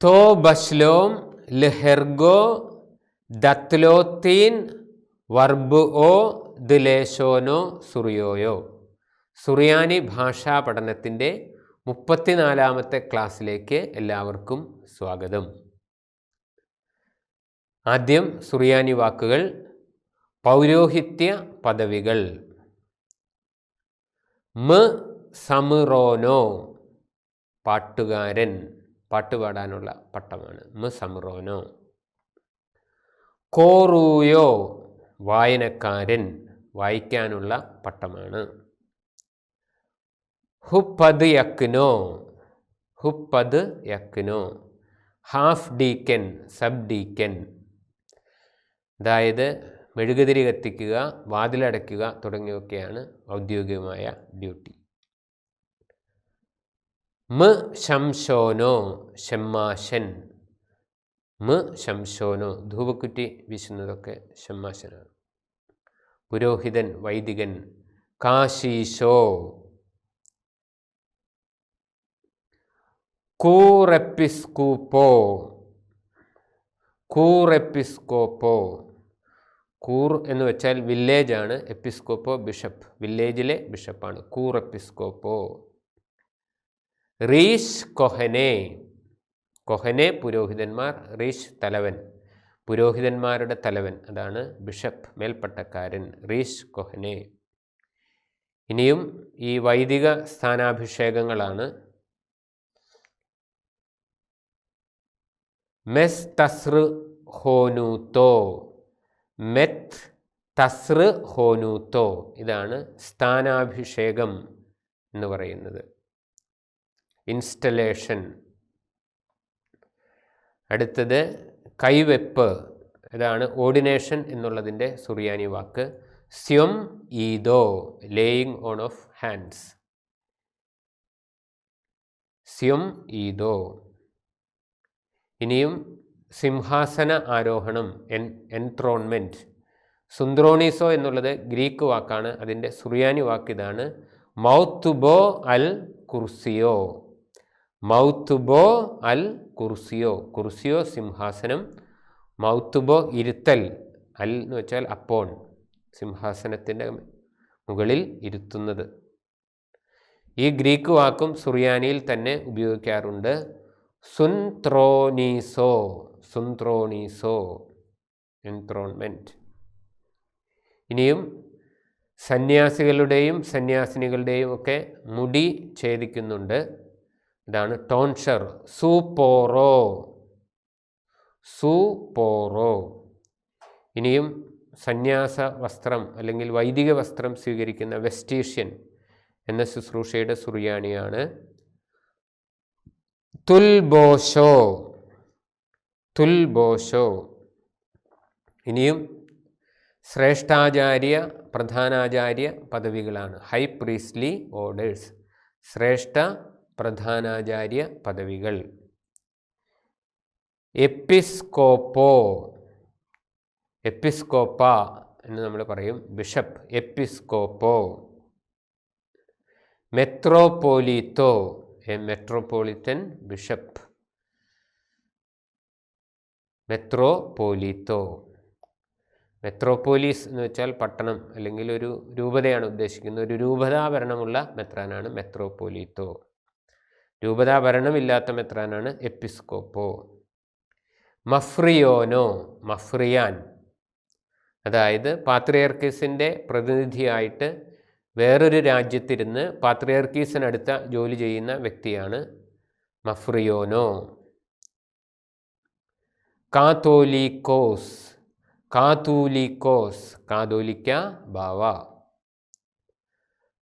തോ ബശ്ലോം ലഹെർഗോ ദത്ലോത്തീൻ വർബ് ഓ ദിലേശോനോ സുറിയോയോ. സുറിയാനി ഭാഷാ പഠനത്തിൻ്റെ 34ാമത്തെ ക്ലാസ്സിലേക്ക് എല്ലാവർക്കും സ്വാഗതം. ആദ്യം സുറിയാനി വാക്കുകൾ. പൗരോഹിത്യ പദവികൾ. മ് സമിറോനോ, പാട്ടുകാരൻ, പാട്ടുപാടാനുള്ള പട്ടമാണ് മ് സമിറോനോ. കോറൂയോ, വായനക്കാരൻ, വായിക്കാനുള്ള പട്ടമാണ്. ഹുപ്പദ് യക്നോ, ഹുപ്പദ് യക്നോ, ഹാഫ് ഡീക്കൻ, സബ് ഡീക്കൻ, അതായത് മെഴുകുതിരി കത്തിക്കുക, വാതിലടയ്ക്കുക തുടങ്ങിയൊക്കെയാണ് ഔദ്യോഗികമായ ഡ്യൂട്ടി. മ് ശംശോനോ, ഷമ്മാശൻ, മ് ശംശോനോ, ധൂപക്കുറ്റി വീശുന്നതൊക്കെ ഷമ്മാശനാണ്. പുരോഹിതൻ, വൈദികൻ. കാശീശോ, കൂറെപ്പിസ്കൂപ്പോ, കൂറെപ്പിസ്കോപ്പോ. കൂർ എന്ന് വെച്ചാൽ വില്ലേജാണ്, എപ്പിസ്കോപ്പോ ബിഷപ്പ്, വില്ലേജിലെ ബിഷപ്പാണ് കൂറെപ്പിസ്കോപ്പോ. റീഷ് കൊഹനെ, കൊഹനെ പുരോഹിതന്മാർ, റീഷ് തലവൻ, പുരോഹിതന്മാരുടെ തലവൻ, അതാണ് ബിഷപ്പ്, മേൽപ്പട്ടക്കാരൻ, റീഷ് കൊഹനെ. ഇനിയും ഈ വൈദിക സ്ഥാനാഭിഷേകങ്ങളാണ്. മെസ് തസ്ർ ഹോനൂത്തോ, മെത്ത് തസ്ർ ഹോനൂത്തോ, ഇതാണ് സ്ഥാനാഭിഷേകം എന്ന് പറയുന്നത്, ഇൻസ്റ്റലേഷൻ. അടുത്തത് കൈവെപ്പ്, ഇതാണ് ഓർഡിനേഷൻ എന്നുള്ളതിൻ്റെ സുറിയാനി വാക്ക്. സ്യം ഈദോ, ലേയിങ് ഓൺ ഓഫ് ഹാൻഡ്സ്, സ്യം ഈദോ. ഇനിയും സിംഹാസന ആരോഹണം, എൻത്രോൺമെൻറ്റ്. സുന്ത്രോണീസോ എന്നുള്ളത് ഗ്രീക്ക് വാക്കാണ്, അതിൻ്റെ സുറിയാനി വാക്ക് ഇതാണ്, മൗത്തുബോ അൽ കുർസിയോ, മൗത്തുബോ അൽ കുർസിയോ. കുർസിയോ സിംഹാസനം, മൗത്തുബോ ഇരുത്തൽ, അൽ എന്ന് വെച്ചാൽ അപ്പോൺ, സിംഹാസനത്തിൻ്റെ മുകളിൽ ഇരുത്തുന്നത്. ഈ ഗ്രീക്ക് വാക്കും സുറിയാനിയിൽ തന്നെ ഉപയോഗിക്കാറുണ്ട്. സുന്ത്രോണീസോ, സുന്ത്രോണീസോ, എൻത്രോൺമെൻറ്റ്. ഇനിയും സന്യാസികളുടെയും സന്യാസിനികളുടെയും ഒക്കെ മുടി ഛേദിക്കുന്നുണ്ട്, ഇതാണ് ടോൺഷർ. സൂപ്പോറോ, സൂപ്പോറോ. ഇനിയും സന്യാസ വസ്ത്രം അല്ലെങ്കിൽ വൈദിക വസ്ത്രം സ്വീകരിക്കുന്ന വെസ്റ്റീഷ്യൻ എന്ന ശുശ്രൂഷയുടെ സുറിയാനിയാണ് തുൽബോഷോ, തുൽബോഷോ. ഇനിയും ശ്രേഷ്ഠാചാര്യ, പ്രധാനാചാര്യ പദവികളാണ്, ഹൈ പ്രീസ്റ്റ്ലി ഓർഡേഴ്സ്, ശ്രേഷ്ഠ പ്രധാനാചാര്യ പദവികൾ. എപ്പിസ്കോപ്പോ, എപ്പിസ്കോപ്പ എന്ന് നമ്മൾ പറയും, ബിഷപ്പ്, എപ്പിസ്കോപ്പോ. മെത്രോപോലീത്തോ, എ മെട്രോപൊളിറ്റൻ ബിഷപ്പ്, മെത്രോപോലീത്തോ. മെത്രോപോലീസ് എന്ന് വെച്ചാൽ പട്ടണം അല്ലെങ്കിൽ ഒരു രൂപതയാണ് ഉദ്ദേശിക്കുന്നത്. ഒരു രൂപതാഭരണമുള്ള മെത്രാനാണ് മെത്രോപോലീത്തോ. രൂപതാഭരണമില്ലാത്ത മെത്രാനാണ് എപ്പിസ്കോപ്പോ. മഫ്രിയോനോ, മഫ്രിയാൻ, അതായത് പാത്രിയർക്കീസിൻ്റെ പ്രതിനിധിയായിട്ട് വേറൊരു രാജ്യത്തിരുന്ന് പാത്രിയർക്കീസിനടുത്ത ജോലി ചെയ്യുന്ന വ്യക്തിയാണ് മഫ്രിയോനോ. കാത്തോലിക്കോസ്, കാതൂലിക്കോസ്, കാതോലിക്ക ബാവ.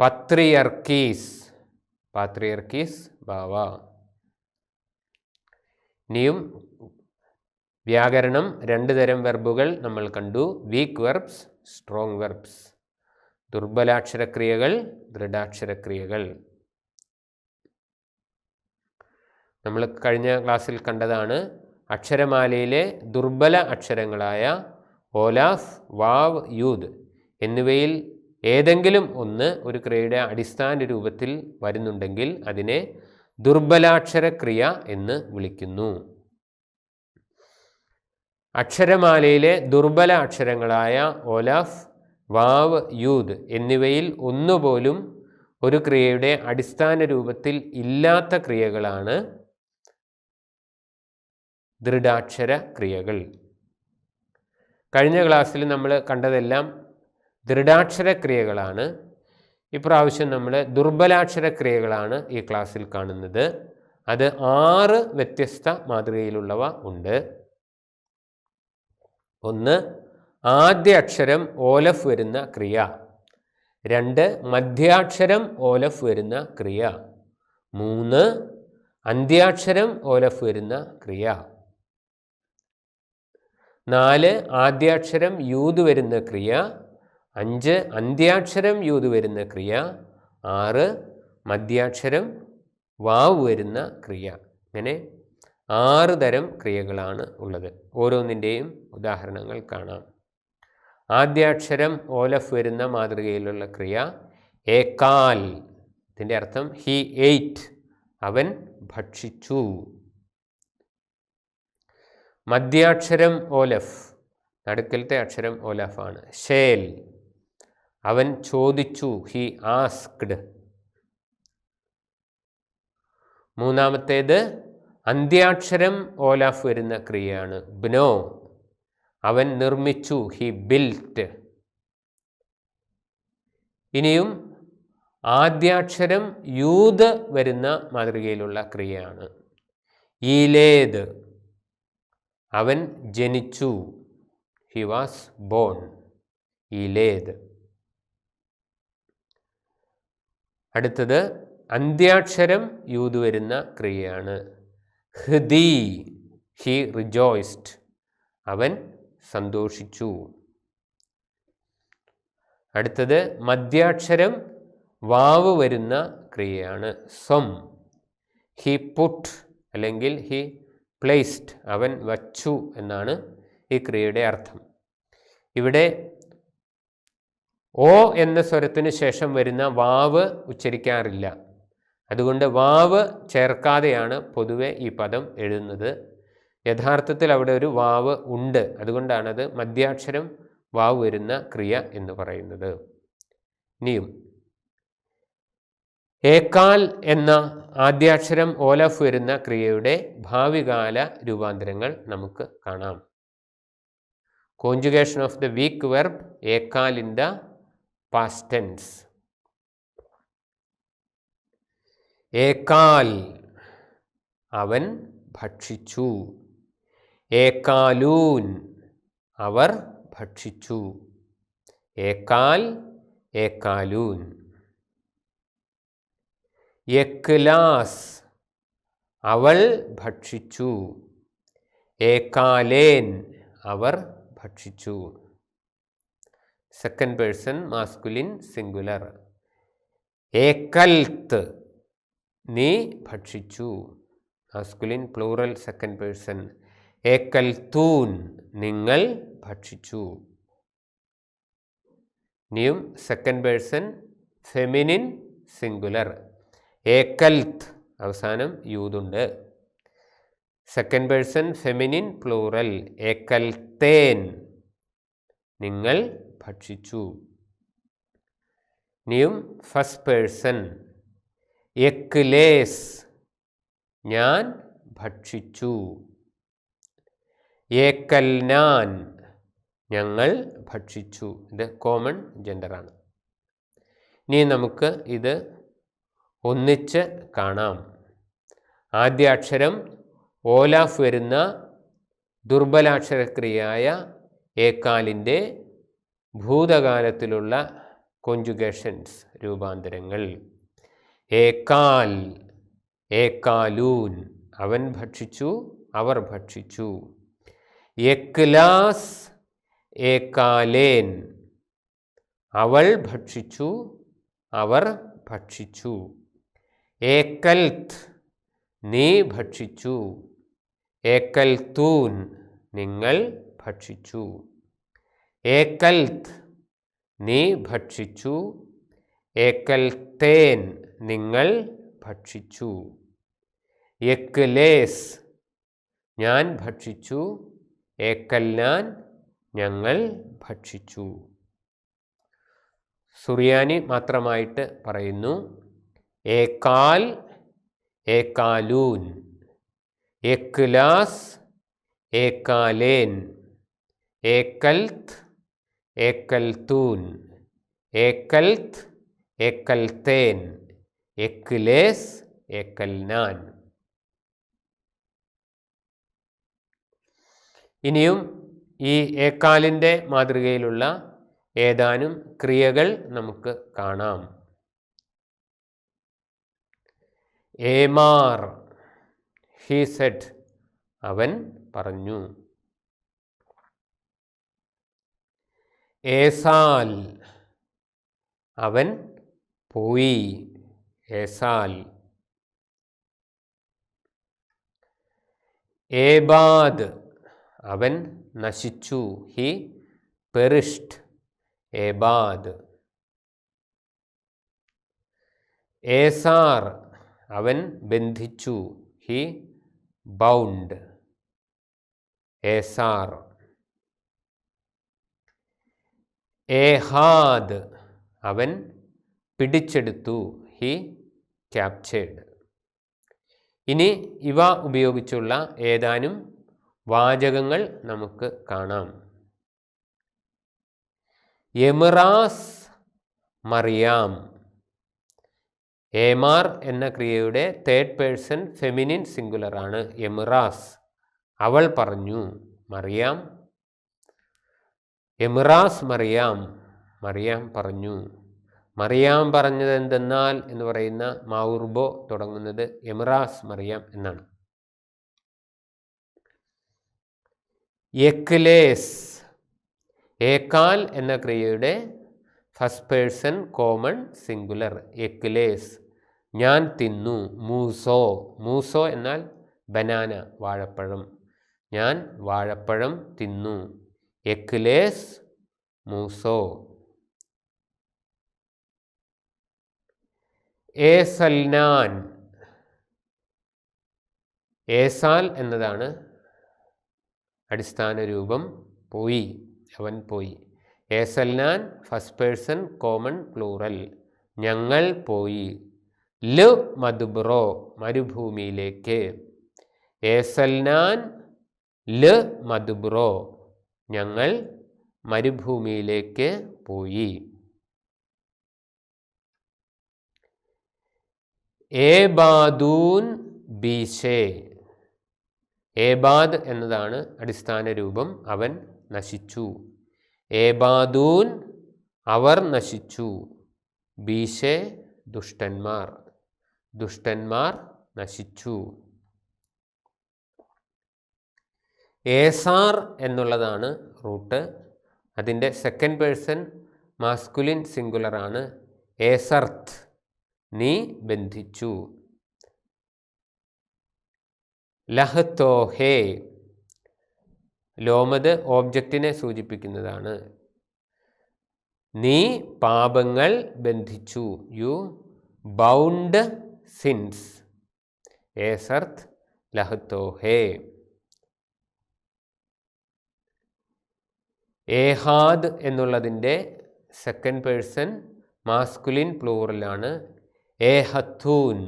പത്രിയർക്കീസ്, പാത്രിയർക്കീസ് ബാവ. ഇനിയും വ്യാകരണം, 2 തരം വെർബുകൾ നമ്മൾ കണ്ടു. Weak verbs, strong verbs. ദുർബലാക്ഷരക്രിയകൾ, ദൃഢാക്ഷരക്രിയകൾ. നമ്മൾ കഴിഞ്ഞ ക്ലാസ്സിൽ കണ്ടതാണ് അക്ഷരമാലയിലെ ദുർബല അക്ഷരങ്ങളായ ഓലാഫ്, വാവ്, യൂദ് എന്നിവയിൽ ഏതെങ്കിലും ഒന്ന് ഒരു ക്രിയയുടെ അടിസ്ഥാന രൂപത്തിൽ വരുന്നുണ്ടെങ്കിൽ അതിനെ ദുർബലാക്ഷരക്രിയ എന്ന് വിളിക്കുന്നു. അക്ഷരമാലയിലെ ദുർബല അക്ഷരങ്ങളായ ഓലാഫ്, വാവ്, യൂദ് എന്നിവയിൽ ഒന്നുപോലും ഒരു ക്രിയയുടെ അടിസ്ഥാന രൂപത്തിൽ ഇല്ലാത്ത ക്രിയകളാണ് ദൃഢാക്ഷര ക്രിയകൾ. കഴിഞ്ഞ ക്ലാസ്സിൽ നമ്മൾ കണ്ടതെല്ലാം ദൃഢാക്ഷര ക്രിയകളാണ്. ഇപ്രാവശ്യം നമ്മൾ ദുർബലാക്ഷര ക്രിയകളാണ് ഈ ക്ലാസ്സിൽ കാണുന്നത്. അത് 6 വ്യത്യസ്ത മാതൃകയിലുള്ളവ ഉണ്ട്. 1. ആദ്യ അക്ഷരം ഓലഫ് വരുന്ന ക്രിയ. 2. മധ്യാക്ഷരം ഓലഫ് വരുന്ന ക്രിയ. 3. അന്ത്യാക്ഷരം ഓലഫ് വരുന്ന ക്രിയ. 4. ആദ്യാക്ഷരം യൂദ് വരുന്ന ക്രിയ. 5. അന്ത്യാക്ഷരം യൂദ് വരുന്ന ക്രിയ. 6. മധ്യാക്ഷരം വാവ് വരുന്ന ക്രിയ. ഇങ്ങനെ 6 തരം ക്രിയകളാണ് ഉള്ളത്. ഓരോന്നിൻ്റെയും ഉദാഹരണങ്ങൾ കാണാം. ആദ്യാക്ഷരം ഓലഫ് വരുന്ന മാതൃകയിലുള്ള ക്രിയ ഏക്കാൽ. ഇതിൻ്റെ അർത്ഥം ഹി എയ്റ്റ്, അവൻ ഭക്ഷിച്ചു. മധ്യാക്ഷരം ഓലഫ്, നടുക്കലത്തെ അക്ഷരം ഓലഫാണ്. ഷേൽ, അവൻ ചോദിച്ചു, ഹി ആസ്ക്ഡ്. മൂന്നാമത്തേത് അന്ത്യാക്ഷരം ഓലാഫ് വരുന്ന ക്രിയയാണ് ബ്നോ, അവൻ നിർമ്മിച്ചു, ഹി ബിൽറ്റ്. ഇനിയും ആദ്യാക്ഷരം യൂദ് വരുന്ന മാതൃകയിലുള്ള ക്രിയയാണ് ഈലേദ്, അവൻ ജനിച്ചു, ഹി വാസ് ബോൺ, ഈലേദ്. അടുത്തത് അന്ത്യാക്ഷരം യൂദ് വരുന്ന ക്രിയയാണ് ഹൃദി, ഹി റിജോയ്സ്ഡ്, അവൻ സന്തോഷിച്ചു. അടുത്തത് മധ്യാക്ഷരം വാവ് വരുന്ന ക്രിയയാണ് സ്വം, ഹി പുട്ട് അല്ലെങ്കിൽ ഹി പ്ലേസ്ഡ്, അവൻ വച്ചു എന്നാണ് ഈ ക്രിയയുടെ അർത്ഥം. ഇവിടെ ഓ എന്ന സ്വരത്തിന് ശേഷം വരുന്ന വാവ് ഉച്ചരിക്കാറില്ല. അതുകൊണ്ട് വാവ് ചേർക്കാതെയാണ് പൊതുവെ ഈ പദം എഴുതുന്നത്. യഥാർത്ഥത്തിൽ അവിടെ ഒരു വാവ് ഉണ്ട്, അതുകൊണ്ടാണത് മധ്യാക്ഷരം വാവ് വരുന്ന ക്രിയ എന്ന് പറയുന്നത്. ഇനിയും ഏക്കാൽ എന്ന ആദ്യാക്ഷരം ഓലഫ് വരുന്ന ക്രിയയുടെ ഭാവികാല രൂപാന്തരങ്ങൾ നമുക്ക് കാണാം. Conjugation of the weak verb ഏക്കാൽ ഇൻ ദ പാസ്റ്റ് ടെൻസ്. ഏക്കാൽ, അവൻ ഭക്ഷിച്ചു. ഏക്കാലൂൻ, അവർ ഭക്ഷിച്ചു. ഏക്കാൽ, ഏക്കാലൂൻ. യക്ലാസ്, അവൾ ഭക്ഷിച്ചു. ഏക്കാലേൻ, അവർ ഭക്ഷിച്ചു. Second person masculine singular. ഏക്കൽത്ത്, നീ ഭക്ഷിച്ചു. Masculine plural second person. ഏക്കൽത്തൂൻ, നിങ്ങൾ ഭക്ഷിച്ചു. ഇനിയും സെക്കൻഡ് പേഴ്സൺ ഫെമിനിൻ സിംഗുലർ. ഏക്കൽത്ത്, അവസാനം യൂതുണ്ട്. Second person feminine plural. ഏക്കൽത്തേൻ, നിങ്ങൾ ഭക്ഷിച്ചു. ഇനിയും ഫസ്റ്റ് പേഴ്സൺ യക്ലേസ്, ഞാൻ ഭക്ഷിച്ചു. ഏക്കൽനാൻ, ഞങ്ങൾ ഭക്ഷിച്ചു. ഇത് കോമൺ ജെൻഡറാണ്. ഇനി നമുക്ക് ഇത് ഒന്നിച്ച് കാണാം. ആദ്യ അക്ഷരം ഓലാഫ് വരുന്ന ദുർബലാക്ഷരക്രിയയായ ഏക്കാലിൻ്റെ ഭൂതകാലത്തിലുള്ള കോഞ്ചുഗേഷൻസ് രൂപാന്തരങ്ങൾ. ഏക്കാൽ, ഏക്കാലൂൻ, അവൻ ഭക്ഷിച്ചു, അവർ ഭക്ഷിച്ചു. യക്ലാസ്, ഏക്കാലേൻ, അവൾ ഭക്ഷിച്ചു, അവർ ഭക്ഷിച്ചു. ഏക്കൽത്ത്, നീ ഭക്ഷിച്ചു. ഏക്കൽത്തൂൻ, നിങ്ങൾ ഭക്ഷിച്ചു. ഏക്കൽത്ത്, നീ ഭക്ഷിച്ചു. ഏക്കൽത്തേൻ, നിങ്ങൾ ഭക്ഷിച്ചു. യക്ലേസ്, ഞാൻ ഭക്ഷിച്ചു. ഏക്കൽനാൻ ഞങ്ങൾ ഭക്ഷിച്ചു. സുറിയാനി മാത്രമായിട്ട് പറയുന്നു. ഏക്കാൽ ഏക്കാലൂൻ, ഏക്ലാസ് ഏക്കാലേൻ, ഏക്കൽത്ത് ഏക്കൽത്തൂൻ, ഏക്കൽത്ത് ഏക്കൽത്തേൻ, ഏക്ലേസ് ഏക്കൽനാൻ. ഇനിയും ഈ ഏക്കാലിൻ്റെ മാതൃകയിലുള്ള ഏതാനും ക്രിയകൾ നമുക്ക് കാണാം. ഏമാർ, ഹി സെഡ്, അവൻ പറഞ്ഞു. ഏസാൽ, അവൻ പോയി, ഏസാൽ. ഏബാദ്, അവൻ നശിച്ചു, ഹി പെറിഷ്ഡ്, ഏബാദ്. ഏസാർ, അവൻ ബന്ധിച്ചു, ഹി ബൗണ്ട്, ഏസാർ. ഏഹാദ്, അവൻ പിടിച്ചെടുത്തു, ഹി ക്യാപ്ചേർഡ്. ഇനി ഇവ ഉപയോഗിച്ചുള്ള ഏതാനും വാചകങ്ങൾ നമുക്ക് കാണാം. എമിറാസ് മറിയാം. ഏമാർ എന്ന ക്രിയയുടെ തേർഡ് പേഴ്സൺ ഫെമിനിൻ സിംഗുലറാണ് എമിറാസ്. അവൾ പറഞ്ഞു, മറിയാം. എമിറാസ് മറിയാം, മറിയാം പറഞ്ഞു. മറിയാം പറഞ്ഞത് എന്തെന്നാൽ എന്ന് പറയുന്ന മാവുർബോ തുടങ്ങുന്നത് എമിറാസ് മറിയാം എന്നാണ്. എക്ലേസ്, ഏക്കാൽ എന്ന ക്രിയയുടെ ഫസ്റ്റ് പേഴ്സൺ കോമൺ സിംഗുലർ എക്ലേസ്, ഞാൻ തിന്നു. മൂസോ, മൂസോ എന്നാൽ ബനാന, വാഴപ്പഴം. ഞാൻ വാഴപ്പഴം തിന്നു. എക്ലേസ് മൂസോ. ഏസൽനാൻ, ഏസാൽ എന്നതാണ് അടിസ്ഥാന രൂപം. പോയി, അവൻ പോയി. ഏസൽനാൻ ഫസ്റ്റ് പേഴ്സൺ കോമൺ പ്ലൂറൽ, ഞങ്ങൾ പോയി. ല് മദ്ബ്രോ, മരുഭൂമിയിലേക്ക്. ഏസൽനാൻ ല് മദ്ബ്രോ, ഞങ്ങൾ മരുഭൂമിയിലേക്ക് പോയി. ഏബാദൂൻ ബീഷേ, ഏബാദ് എന്നതാണ് അടിസ്ഥാന രൂപം, അവൻ നശിച്ചു. ഏബാദൂൻ, അവർ നശിച്ചു. ബീഷേ, ദുഷ്ടന്മാർ, ദുഷ്ടന്മാർ നശിച്ചു. ഏസാർ എന്നുള്ളതാണ് റൂട്ട്. അതിൻ്റെ സെക്കൻഡ് പേഴ്സൺ മാസ്കുലിൻ സിംഗുലറാണ് ഏസർത്ത്, നീ ബന്ധിച്ചു. ലഹ്തോഹേ, ലോമത് ഓബ്ജക്റ്റിനെ സൂചിപ്പിക്കുന്നതാണ്. നീ പാപങ്ങൾ ബന്ധിച്ചു. You bound sins. ഏസർത്ത് ലഹ്തോഹേ. ഏഹാദ് എന്നുള്ളതിൻ്റെ സെക്കൻഡ് പേഴ്സൺ മാസ്കുലിൻ പ്ലൂറലാണ് ഏഹത്തൂൻ,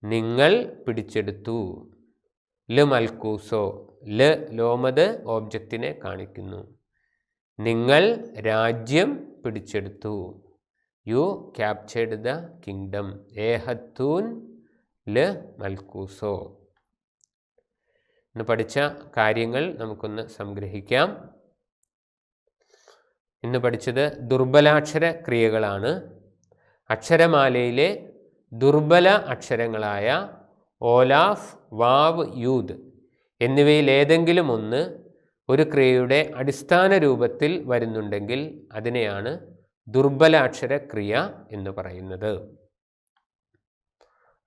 നിങ്ങൾ പിടിച്ചെടുത്തു. ല് മൽക്കൂസോ, ല് ലോമത് ഓബ്ജക്റ്റിനെ കാണിക്കുന്നു. നിങ്ങൾ രാജ്യം പിടിച്ചെടുത്തു. You captured the kingdom. ഏഹത്തൂൻ ല് മൽക്കൂസോ. ഇന്ന് പഠിച്ച കാര്യങ്ങൾ നമുക്കൊന്ന് സംഗ്രഹിക്കാം. ഇന്ന് പഠിച്ചത് ദുർബലാക്ഷര ക്രിയകളാണ്. അക്ഷരമാലയിലെ ദുർബല അക്ഷരങ്ങളായ ഓലാഫ്, വാവ്, യൂദ് എന്നിവയിൽ ഏതെങ്കിലും ഒന്ന് ഒരു ക്രിയയുടെ അടിസ്ഥാന രൂപത്തിൽ വരുന്നുണ്ടെങ്കിൽ അതിനെയാണ് ദുർബലാക്ഷര ക്രിയ എന്ന് പറയുന്നത്.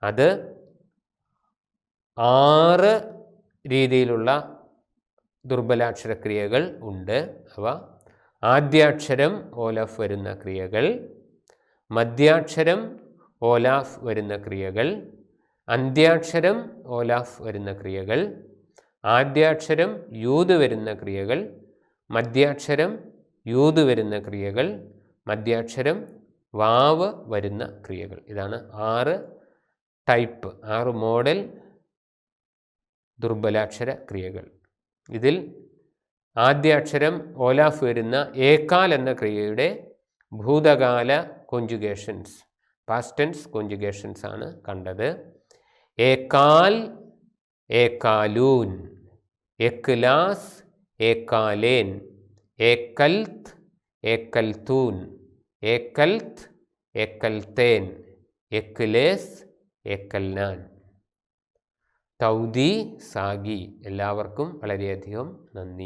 അത് 6 രീതിയിലുള്ള ദുർബലാക്ഷര ക്രിയകൾ ഉണ്ട്. അവ ആദ്യാക്ഷരം ഓലാഫ് വരുന്ന ക്രിയകൾ, മധ്യാക്ഷരം ഓലാഫ് വരുന്ന ക്രിയകൾ, അന്ത്യാക്ഷരം ഓലാഫ് വരുന്ന ക്രിയകൾ, ആദ്യാക്ഷരം യൂത് വരുന്ന ക്രിയകൾ, മധ്യാക്ഷരം യൂത് വരുന്ന ക്രിയകൾ, മധ്യാക്ഷരം വാവ് വരുന്ന ക്രിയകൾ. ഇതാണ് 6 ടൈപ്പ്, 6 മോഡൽ ദുർബലാക്ഷര ക്രിയകൾ. ഇതിൽ ആദ്യാക്ഷരം ഓലാഫ് വരുന്ന ഏക്കാൽ എന്ന ക്രിയയുടെ ഭൂതകാല കോഞ്ചുഗേഷൻസ്, പാസ്റ്റ് ടെൻസ് കോഞ്ചുഗേഷൻസ് ആണ് കണ്ടത്. ഏക്കാൽ, ഏക്കാലൂൻ, എക്ലാസ്, ഏക്കാലേൻ, ഏക്കൽത്ത്, ഏക്കൽത്തൂൻ, ഏക്കൽത്ത്, ഏക്കൽത്തേൻ, എക്ലേസ്, ഏക്കൽനാൻ. തൗദി, സാഗി. എല്ലാവർക്കും വളരെയധികം നന്ദി.